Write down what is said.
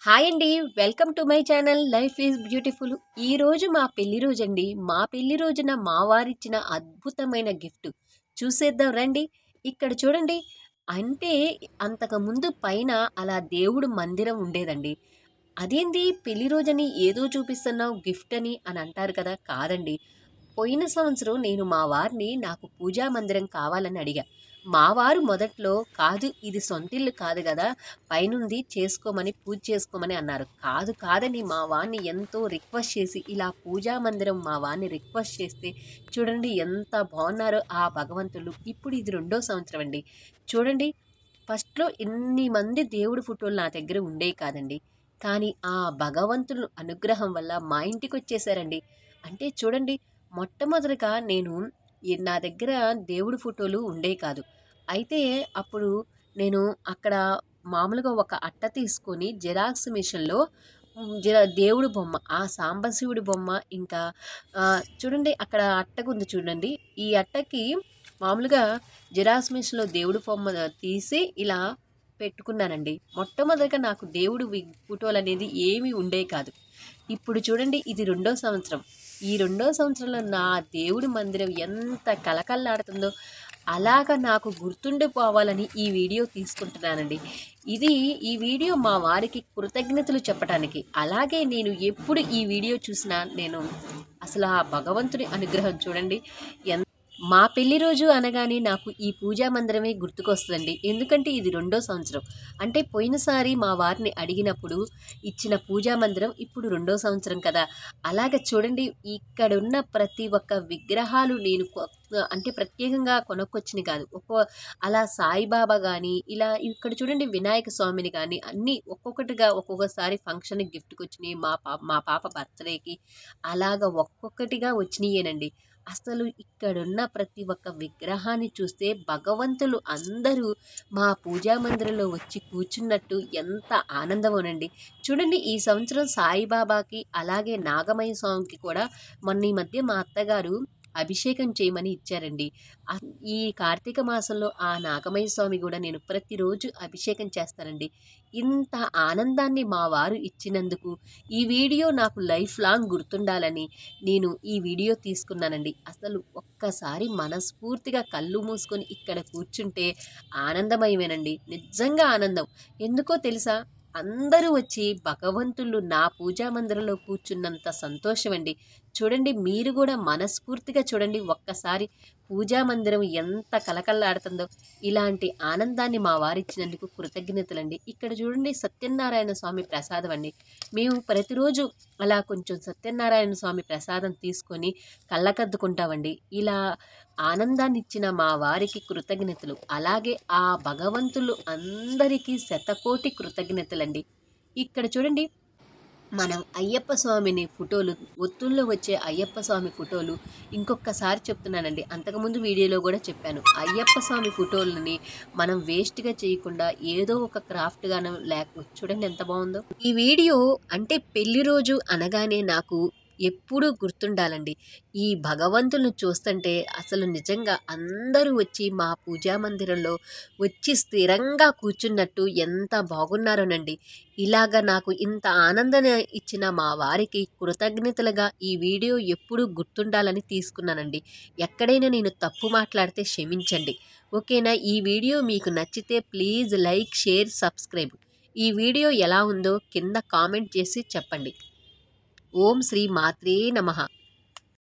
Hi అండి. Welcome to my channel life is beautiful. ఈరోజు మా పెళ్లి రోజండి. మా పెళ్లి రోజున మా వారిచ్చిన అద్భుతమైన గిఫ్ట్ చూసేద్దాం రండి. ఇక్కడ చూడండి. అంటే అంతకుముందు పైన అలా దేవుడు మందిరం ఉండేదండి. అదేంది పెళ్లి రోజని ఏదో చూపిస్తున్నావు గిఫ్ట్ అని అంటారు కదా! కాదండి. పోయిన సంవత్సరం నేను మా వారిని నాకు పూజా మందిరం కావాలని అడిగా. మా వారు మొదట్లో కాదు, ఇది సొంతిల్లు కాదు గదా! పైనుంది చేసుకోమని పూజ చేసుకోమని అన్నారు. కాదు కాదని మా వారిని ఎంతో రిక్వెస్ట్ చేసి ఇలా పూజా మందిరం మా వారిని రిక్వెస్ట్ చేస్తే చూడండి ఎంత బాగున్నారో ఆ భగవంతులు. ఇప్పుడు ఇది రెండో సంవత్సరం అండి. చూడండి, ఫస్ట్‌లో ఇన్ని మంది దేవుడి ఫోటోలు నా దగ్గర ఉండేవి కాదండి. కానీ ఆ భగవంతుని అనుగ్రహం వల్ల మా ఇంటికొచ్చేసారండి. అంటే చూడండి, మొట్టమొదటగా నేను నా దగ్గర దేవుడి ఫోటోలు ఉండేవి కాదు. అయితే అప్పుడు నేను అక్కడ మామూలుగా ఒక అట్ట తీసుకొని జిరాక్స్ మిషన్‌లో దేవుడి బొమ్మ, ఆ సాంబశివుడి బొమ్మ ఇంకా చూడండి అక్కడ అట్టకుంది చూడండి. ఈ అట్టకి మామూలుగా జిరాక్స్ మిషన్‌లో దేవుడి బొమ్మ తీసి ఇలా పెట్టుకున్నానండి. మొట్టమొదటగా నాకు దేవుడి ఫోటోలనేది ఏమీ ఉండేవి కాదు. ఇప్పుడు చూడండి, ఇది రెండో సంవత్సరం. ఈ రెండో సంవత్సరంలో నా దేవుడి మందిరం ఎంత కళకళలాడుతుందో అలాగా నాకు గుర్తుండిపోవాలని ఈ వీడియో తీసుకుంటున్నానండి. ఈ వీడియో మా వారికి కృతజ్ఞతలు చెప్పటానికి. అలాగే నేను ఎప్పుడు ఈ వీడియో చూసినా నేను అసలు ఆ భగవంతుని అనుగ్రహం చూడండి. మా పెళ్లి రోజు అనగానే నాకు ఈ పూజా మందిరమే గుర్తుకొస్తుందండి. ఎందుకంటే ఇది రెండో సంవత్సరం. అంటే పోయినసారి మా వారిని అడిగినప్పుడు ఇచ్చిన పూజా మందిరం ఇప్పుడు రెండో సంవత్సరం కదా! అలాగ చూడండి, ఇక్కడున్న ప్రతి ఒక్క విగ్రహాలు నేను అంటే ప్రత్యేకంగా కొనుక్కొచ్చినవి కాదు. అలా సాయిబాబా గానీ, ఇలా ఇక్కడ చూడండి వినాయక స్వామిని గానీ అన్నీ ఒక్కొక్కటిగా ఒక్కొక్కసారి ఫంక్షన్‌కి గిఫ్ట్‌కొచ్చినియి. మా పాప బర్త్‌డేకి అలాగ ఒక్కొక్కటిగా వచ్చినియేనండి. అసలు ఇక్కడున్న ప్రతి ఒక్క విగ్రహాన్ని చూస్తే భగవంతులు అందరూ మా పూజా మందిరంలో వచ్చి కూర్చున్నట్టు ఎంత ఆనందమోనండి. చూడండి, ఈ సంవత్సరం సాయిబాబాకి అలాగే నాగమయ్య స్వామికి కూడా మొన్న ఈ మధ్య మా అత్తగారు అభిషేకం చేయమని ఇచ్చారండి. ఈ కార్తీక మాసంలో ఆ నాగమయ్య స్వామి కూడా నేను ప్రతిరోజు అభిషేకం చేస్తానండి. ఇంత ఆనందాన్ని మా వారు ఇచ్చినందుకు ఈ వీడియో నాకు లైఫ్ లాంగ్ గుర్తుండాలని నేను ఈ వీడియో తీసుకున్నానండి. అసలు ఒక్కసారి మనస్ఫూర్తిగా కళ్ళు మూసుకొని ఇక్కడ కూర్చుంటే ఆనందమయమేనండి. నిజంగా ఆనందం. ఎందుకో తెలుసా? అందరూ వచ్చి భగవంతుళ్ళు నా పూజా మందిరంలో కూర్చున్నంత సంతోషమండి. చూడండి, మీరు కూడా మనస్ఫూర్తిగా చూడండి ఒక్కసారి పూజా మందిరం ఎంత కళకళలాడుతుందో. ఇలాంటి ఆనందాన్ని మా వారిచ్చినందుకు కృతజ్ఞతలండి. ఇక్కడ చూడండి, సత్యనారాయణ స్వామి ప్రసాదం అండి. మేము ప్రతిరోజు అలా కొంచెం సత్యనారాయణ స్వామి ప్రసాదం తీసుకొని కళ్ళకద్దుకుంటామండి. ఇలా ఆనందాన్నిచ్చిన మా వారికి కృతజ్ఞతలు. అలాగే ఆ భగవంతులు అందరికీ శతకోటి కృతజ్ఞతలండి. ఇక్కడ చూడండి, మనం అయ్యప్ప స్వామిని ఫోటోలు, ఒత్తుల్లో వచ్చే అయ్యప్ప స్వామి ఫోటోలు ఇంకొకసారి చెప్తున్నానండి. అంతకుముందు వీడియోలో కూడా చెప్పాను. అయ్యప్ప స్వామి ఫోటోలని మనం వేస్ట్‌గా చేయకుండా ఏదో ఒక క్రాఫ్ట్‌గానో చూడండి ఎంత బావుందో. ఈ వీడియో అంటే పెళ్లి రోజు అనగానే నాకు ఎప్పుడూ గుర్తుండాలండి. ఈ భగవంతుడిని చూస్తుంటే అసలు నిజంగా అందరూ వచ్చి మా పూజా మందిరంలో వచ్చి స్థిరంగా కూర్చున్నట్టు ఎంత బాగున్నారోనండి. ఇలాగ నాకు ఇంత ఆనందాన్ని ఇచ్చిన మా వారికి కృతజ్ఞతలుగా ఈ వీడియో ఎప్పుడూ గుర్తుండాలని తీసుకున్నానండి. ఎక్కడైనా నేను తప్పు మాట్లాడితే క్షమించండి. ఓకేనా? ఈ వీడియో మీకు నచ్చితే ప్లీజ్ లైక్, షేర్, సబ్స్క్రైబ్. ఈ వీడియో ఎలా ఉందో కింద కామెంట్ చేసి చెప్పండి. ఓం శ్రీ మాత్రే నమః.